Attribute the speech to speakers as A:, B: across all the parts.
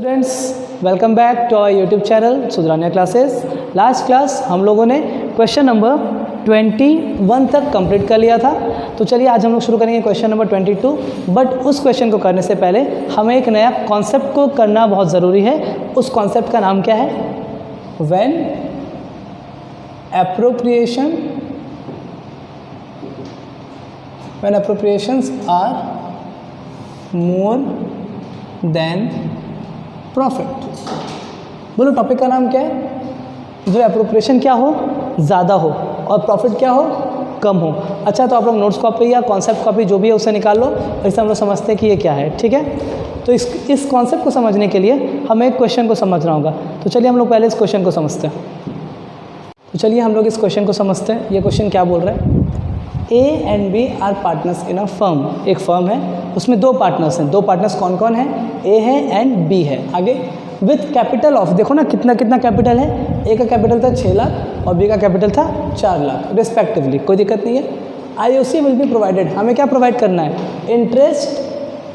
A: Students, welcome back to our YouTube channel Sudhraniya classes. Last class हम लोगों ने question number 21 तक कंप्लीट कर लिया था। तो चलिए आज हम लोग शुरू करेंगे क्वेश्चन नंबर 22। बट उस क्वेश्चन को करने से पहले हमें एक नया कॉन्सेप्ट को करना बहुत ज़रूरी है। उस कॉन्सेप्ट का नाम क्या है? When appropriations are more than profit. बोलो टॉपिक का नाम क्या है? जो एप्रोप्रिएशन क्या हो, ज़्यादा हो, और प्रॉफिट क्या हो, कम हो। अच्छा, तो आप लोग नोट्स कॉपी या कॉन्सेप्ट कॉपी जो भी है उसे निकाल लो, और इससे हम लोग समझते हैं कि ये क्या है। ठीक है, तो इस कॉन्सेप्ट को समझने के लिए हमें एक क्वेश्चन को समझना होगा। तो चलिए हम लोग पहले इस क्वेश्चन को समझते हैं। तो चलिए हम लोग इस क्वेश्चन को समझते हैं। ये क्वेश्चन क्या बोल रहा है? A and B are partners in a firm. एक फर्म है, उसमें दो पार्टनर्स हैं। दो पार्टनर्स कौन कौन है? ए है एंड बी है। आगे विथ कैपिटल ऑफ, देखो ना कितना कितना कैपिटल है। ए का कैपिटल था 6 लाख और बी का कैपिटल था 4 लाख रिस्पेक्टिवली। कोई दिक्कत नहीं है। IOC will be provided. हमें क्या प्रोवाइड करना है?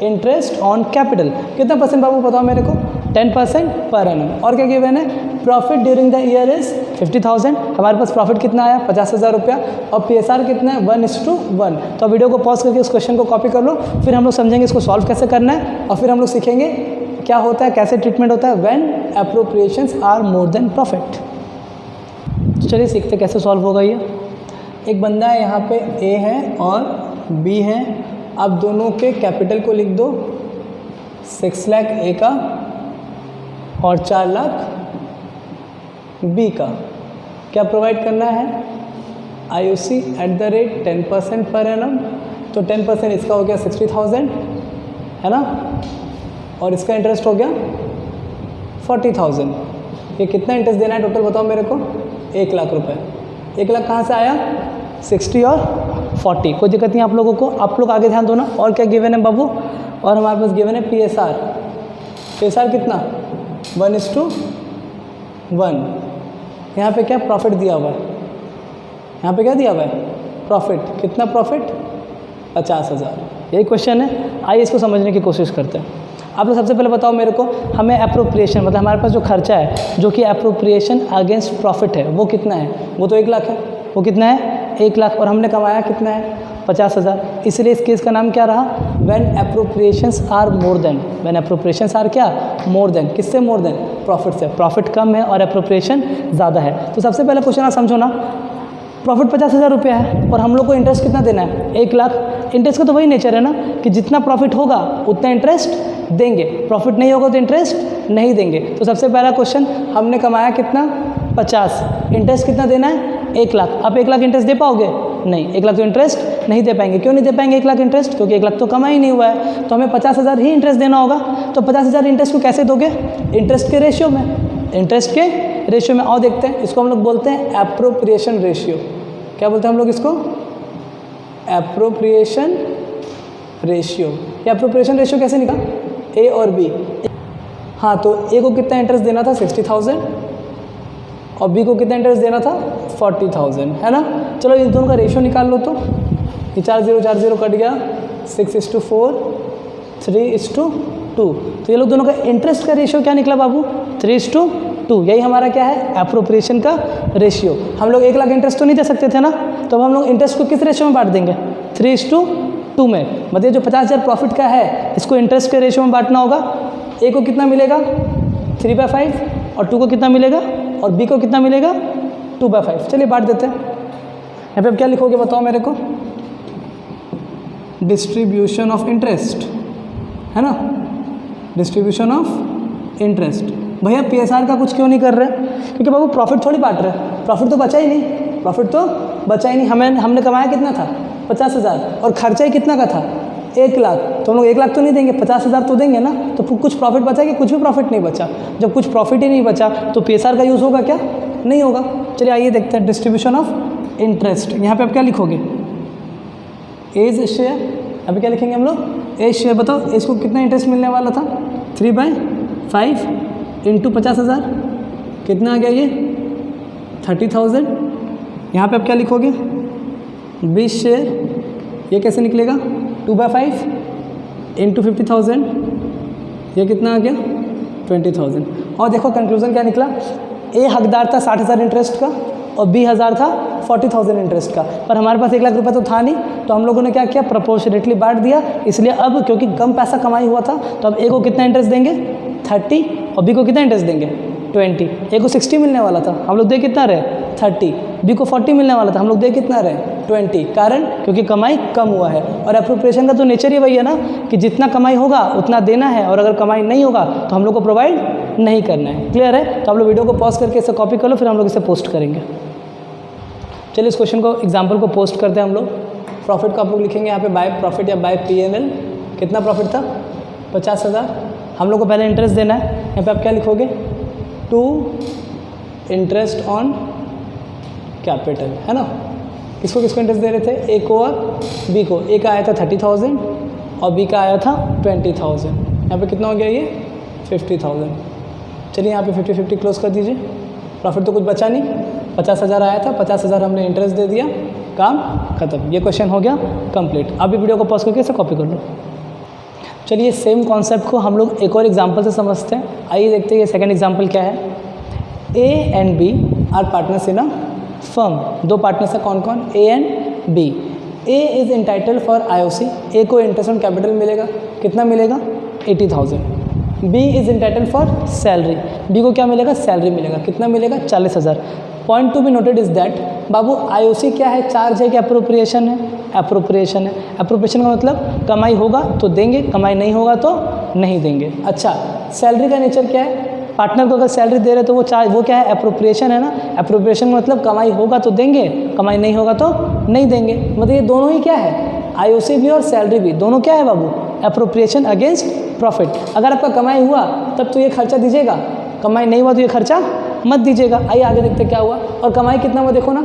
A: Interest on capital. कितना परसेंट बाबू बताओ मेरे को? 10% पर एनम। और क्या गिवन है? Profit during the year is 50,000। हमारे पास प्रॉफिट कितना आया? 50,000 रुपया। और पीएसआर कितना है? 1:1। तो वीडियो को पॉज करके उस क्वेश्चन को कॉपी कर लो, फिर हम लोग समझेंगे इसको सॉल्व कैसे करना है, और फिर हम लोग सीखेंगे क्या होता है, कैसे ट्रीटमेंट होता है when appropriations are more than profit. चलिए सीखते कैसे सॉल्व होगा ये। एक बंदा है, यहाँ पे ए है और बी है। अब दोनों के कैपिटल को लिख दो। 6 लाख ए का और 4 लाख बी का। क्या प्रोवाइड करना है? IOC at the rate 10% per annum. तो 10% इसका हो गया 60,000, है ना, और इसका इंटरेस्ट हो गया 40,000। ये कितना इंटरेस्ट देना है टोटल बताओ मेरे को? 1 लाख रुपए। 1 लाख कहाँ से आया? 60 और 40। कोई दिक्कत नहीं आप लोगों को। आप लोग आगे ध्यान दो ना। और क्या गिवन है बाबू? और हमारे पास गिवन है पीएसआर। पीएसआर कितना? 1:1। यहाँ पे क्या प्रॉफिट दिया हुआ है? यहाँ पे क्या दिया हुआ है? प्रॉफिट। कितना प्रॉफिट? 50,000। यही क्वेश्चन है। आइए इसको समझने की कोशिश करते हैं। आप लोग सबसे पहले बताओ मेरे को, हमें एप्रोप्रिएशन मतलब हमारे पास जो खर्चा है जो कि एप्रोप्रिएशन अगेंस्ट प्रॉफिट है वो कितना है? वो तो 1 लाख है। वो कितना है? 1 लाख। और हमने कमाया कितना है? 50,000। इसलिए इस केस का नाम क्या रहा? When appropriations are more than. When appropriations are क्या? More than. किससे मोर देन? प्रॉफिट से। प्रॉफिट कम है और एप्रोप्रिएशन ज़्यादा है। तो सबसे पहले क्वेश्चन आप समझो ना, प्रॉफिट 50,000 रुपया है और हम लोग को इंटरेस्ट कितना देना है? 1 लाख। इंटरेस्ट का तो वही नेचर है ना कि जितना प्रॉफिट होगा उतना इंटरेस्ट देंगे, प्रॉफिट नहीं होगा तो इंटरेस्ट नहीं देंगे। तो सबसे पहला क्वेश्चन, हमने कमाया कितना? 50। इंटरेस्ट कितना देना है? 1 लाख। आप 1 लाख इंटरेस्ट दे पाओगे? नहीं, 1 लाख तो इंटरेस्ट नहीं दे पाएंगे। क्यों नहीं दे पाएंगे 1 लाख इंटरेस्ट? क्योंकि 1 लाख तो कमा ही नहीं हुआ है। तो हमें 50,000 ही इंटरेस्ट देना होगा। तो 50,000 इंटरेस्ट को कैसे दोगे? इंटरेस्ट के रेशियो में। इंटरेस्ट के रेशियो में। और देखते हैं, इसको हम लोग बोलते हैं एप्रोप्रिएशन रेशियो। क्या बोलते हैं हम लोग इसको? Appropriation ratio. या एप्रोप्रिएशन रेशियो कैसे निकाला? ए और बी। हाँ, तो ए को कितना इंटरेस्ट देना था? 60,000। और बी को कितना इंटरेस्ट देना था? 40,000, है ना। चलो इन दोनों का रेशियो निकाल लो। तो ये 4 0 कट गया। 6:4, 3:2। तो ये लोग दोनों का इंटरेस्ट का रेशियो क्या निकला बाबू? 3:2। यही हमारा क्या है? एप्रोप्रिएशन का रेशियो। हम लोग 1 लाख इंटरेस्ट तो नहीं दे सकते थे ना, तो अब हम लोग इंटरेस्ट को किस रेशियो में बांट देंगे? 3:2 में। मतलब जो 50,000 प्रॉफिट का है इसको इंटरेस्ट के रेशियो में बांटना होगा। ए को कितना मिलेगा? 3/5। और 2 को कितना मिलेगा? और बी को कितना मिलेगा? 2/5। चलिए बांट देते हैं। यहाँ पे अब क्या लिखोगे बताओ मेरे को? डिस्ट्रीब्यूशन ऑफ इंटरेस्ट, है ना। Distribution of interest. भैया पीएसआर का कुछ क्यों नहीं कर रहे? क्योंकि बाबू प्रॉफिट थोड़ी बांट रहे हैं। प्रॉफिट तो बचा ही नहीं। प्रॉफिट तो बचा ही नहीं। हमने कमाया कितना था? 50,000। और खर्चा ही कितना का था? 1 लाख। तो हम लोग 1 लाख तो नहीं देंगे, 50,000 तो देंगे ना। तो कुछ प्रॉफिट बचा कि कुछ भी प्रॉफिट नहीं बचा? जब कुछ प्रॉफिट ही नहीं बचा तो पीएसआर का यूज़ होगा क्या? नहीं होगा। चलिए आइए देखते हैं डिस्ट्रीब्यूशन ऑफ इंटरेस्ट। यहाँ पे आप क्या लिखोगे? A's share. अभी क्या लिखेंगे हम लोग? A's share. बताओ इसको कितना इंटरेस्ट मिलने वाला था? 3/5 इंटू 50,000। कितना आ गया ये? 30,000। यहाँ पे आप क्या लिखोगे? 20 शेयर। ये कैसे निकलेगा? 2/5 इंटू 50,000। ये कितना आ गया? 20,000। और देखो कंक्लूजन क्या निकला, ए हकदार था 60,000 इंटरेस्ट का और बी हज़ार था 40,000 इंटरेस्ट का, पर हमारे पास 1 लाख रुपये तो था नहीं, तो हम लोगों ने क्या किया, प्रोपोर्शनेटली बांट दिया। इसलिए अब क्योंकि कम पैसा कमाई हुआ था तो अब ए को कितना इंटरेस्ट देंगे 30 और बी को कितना इंटरेस्ट देंगे 20। ए को 60 मिलने वाला था, हम लोग दे कितना रहे 30, बी को 40 मिलने वाला था, हम लोग दे कितना रहे 20। कारण क्योंकि कमाई कम हुआ है। और एप्रोप्रिएशन का तो नेचर ही वही है ना कि जितना कमाई होगा उतना देना है, और अगर कमाई नहीं होगा तो हम लोग को प्रोवाइड नहीं करना है। क्लियर है? तो आप लोग वीडियो को पॉज करके इसे कॉपी कर लो, फिर हम लोग इसे पोस्ट करेंगे। चलिए इस क्वेश्चन को एग्जाम्पल को पोस्ट करते हैं हम लोग। प्रॉफिट को आप लोग लिखेंगे यहाँ पे बाय प्रॉफिट या बाय P&L। कितना प्रॉफिट था 50,000। हम लोग को पहले इंटरेस्ट देना है, यहाँ पे आप क्या लिखोगे, टू इंटरेस्ट ऑन कैपिटल, है ना। किसको किसको इंटरेस्ट दे रहे थे, ए को और बी को। ए का आया था 30,000 और बी का आया था 20,000। यहाँ पे कितना हो गया ये 50,000। चलिए यहाँ पे 50-50 क्लोज कर दीजिए। प्रॉफिट तो कुछ बचा नहीं, 50,000 आया था, 50,000 हमने इंटरेस्ट दे दिया, काम खत्म। ये क्वेश्चन हो गया कंप्लीट। अब भी वीडियो को पॉज करके इसे कॉपी कर लो। चलिए सेम कॉन्सेप्ट को हम लोग एक और एग्जांपल से समझते हैं। आइए देखते हैं ये सेकंड एग्जांपल क्या है। A and B are partners in a firm. दो पार्टनर्स हैं, कौन कौन, A and B. A is entitled for IOC। A को इंटरेस्ट ऑन कैपिटल मिलेगा, कितना मिलेगा 80,000। B is entitled for salary. B को क्या मिलेगा, सैलरी मिलेगा, कितना मिलेगा 40,000। Point to be noted is that, बाबू IOC क्या है, चार्ज है कि अप्रोप्रिएशन है, अप्रोप्रिएशन है। अप्रोप्रिएशन का मतलब कमाई होगा तो देंगे, कमाई नहीं होगा तो नहीं देंगे। अच्छा, सैलरी का नेचर क्या है, पार्टनर को अगर सैलरी दे रहे तो वो क्या है, अप्रोप्रिएशन है ना। अप्रोप्रिएशन का मतलब कमाई होगा तो देंगे, कमाई नहीं होगा तो नहीं देंगे। मतलब ये दोनों ही क्या है, IOC भी और सैलरी भी, दोनों क्या है बाबू, अप्रोप्रिएशन अगेंस्ट प्रॉफिट। अगर आपका कमाई हुआ तब तो ये खर्चा दीजिएगा, कमाई नहीं हुआ तो ये खर्चा मत दीजिएगा। आइए आगे देखते क्या हुआ। और कमाई कितना हुआ देखो ना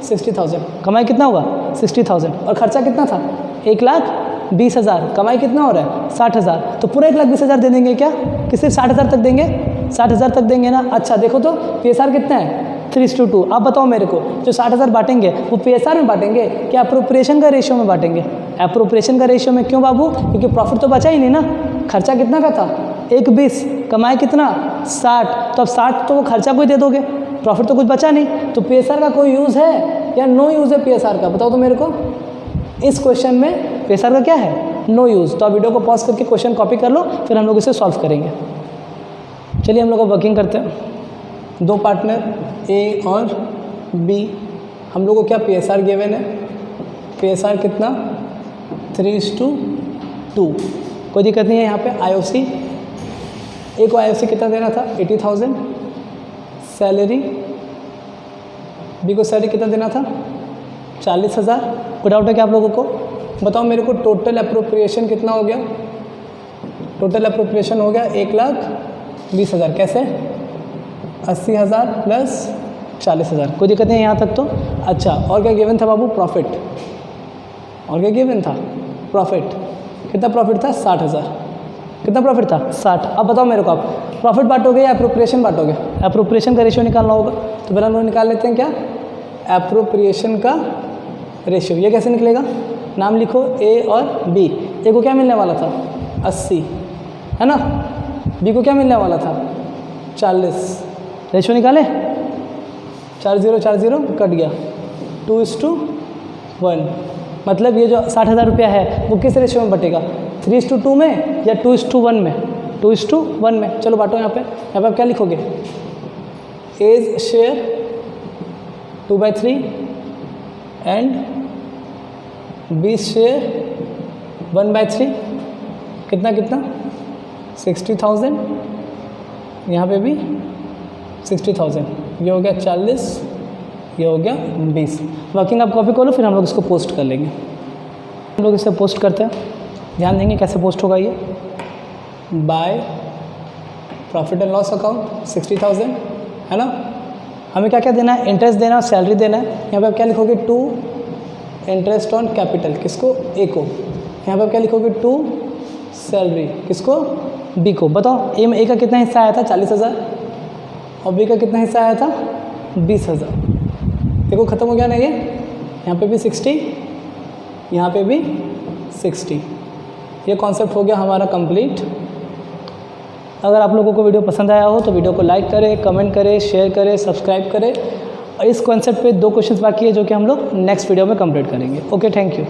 A: 60,000। कमाई कितना हुआ 60,000 और खर्चा कितना था 1,20,000। कमाई कितना हो रहा है 60,000। तो पूरा 1,20,000 दे देंगे क्या, कि सिर्फ 60,000 तक देंगे, 60,000 तक देंगे ना। अच्छा देखो तो PSR कितना है 3:2। आप बताओ मेरे को, जो 60,000 बांटेंगे वो PSR में बांटेंगे क्या अप्रोप्रिएशन का रेशियो में बांटेंगे। अप्रोप्रिएशन का रेशियो में, क्यों बाबू, क्योंकि प्रॉफिट तो बचा ही नहीं ना। खर्चा कितना का था 1,20, कमाई कितना 60, तो अब 60 तो वो खर्चा को ही दे दोगे, प्रॉफिट तो कुछ बचा नहीं। तो PSR का कोई यूज़ है या नो यूज़ है PSR का, बताओ तो मेरे को। इस क्वेश्चन में PSR का क्या है, नो यूज़। तो आप वीडियो को पॉज करके क्वेश्चन कॉपी कर लो, फिर हम लोग इसे सॉल्व करेंगे। चलिए हम लोग अब वर्किंग करते हैं। दो पार्टनर ए और बी, हम लोग को क्या PSR गिवन है, PSR कितना 3:2। कोई दिक्कत नहीं है। यहाँ पे IOC, ए को IOC कितना देना था 80,000। सैलरी, बी को सैलरी कितना देना था 40,000। कोई डाउट है क्या आप लोगों को, बताओ मेरे को। टोटल अप्रोप्रिएशन कितना हो गया, टोटल अप्रोप्रिएशन हो गया 1,20,000। कैसे 80,000 प्लस 40,000। कोई दिक्कत नहीं है यहाँ तक तो। अच्छा, और क्या गिवन था बाबू, प्रॉफिट। और क्या गिवन था, प्रॉफिट। कितना प्रॉफिट था 60,000। कितना प्रॉफिट था 60। अब बताओ मेरे को, आप प्रॉफिट बांटोगे या अप्रोप्रिएशन बांटोगे। अप्रोप्रिएशन का रेशियो निकालना होगा, तो पहले हम लोग निकाल लेते हैं क्या, अप्रोप्रिएशन का रेशियो। ये कैसे निकलेगा, नाम लिखो ए और बी। ए को क्या मिलने वाला था 80, है ना। बी को क्या मिलने वाला था 40। रेशियो निकाले, 40 कट गया, 2:1। मतलब ये जो 60,000 रुपया है वो किस रेशियो में बटेगा, 3:2 में या 2:1 में, 2:1 में। चलो बांटो। यहाँ पे आप क्या लिखोगे, A's share 2/3 and B share 1/3। कितना कितना 60,000। यहाँ पे भी 60,000। ये हो गया 40, ये हो गया 20। वर्किंग आप कॉपी कर लो, फिर हम लोग इसको पोस्ट कर लेंगे। हम लोग इसे पोस्ट करते हैं, ध्यान देंगे कैसे पोस्ट होगा ये। By profit and loss account 60,000, है ना। हमें क्या क्या देना है, इंटरेस्ट देना है, सैलरी देना है। यहाँ पे आप क्या लिखोगे, टू इंटरेस्ट ऑन कैपिटल, किसको, ए को। यहाँ पे आप क्या लिखोगे, टू सैलरी, किसको, बी को। बताओ ए का कितना हिस्सा आया था 40,000 और बी का कितना हिस्सा आया था 20,000। देखो खत्म हो गया ना ये। यहाँ पे भी 60, यहाँ पे भी 60। ये कॉन्सेप्ट हो गया हमारा कंप्लीट। अगर आप लोगों को वीडियो पसंद आया हो तो वीडियो को लाइक करें, कमेंट करें, शेयर करें, सब्सक्राइब करें। इस कॉन्सेप्ट पे 2 क्वेश्चंस बाकी है जो कि हम लोग नेक्स्ट वीडियो में कंप्लीट करेंगे। Okay, thank you.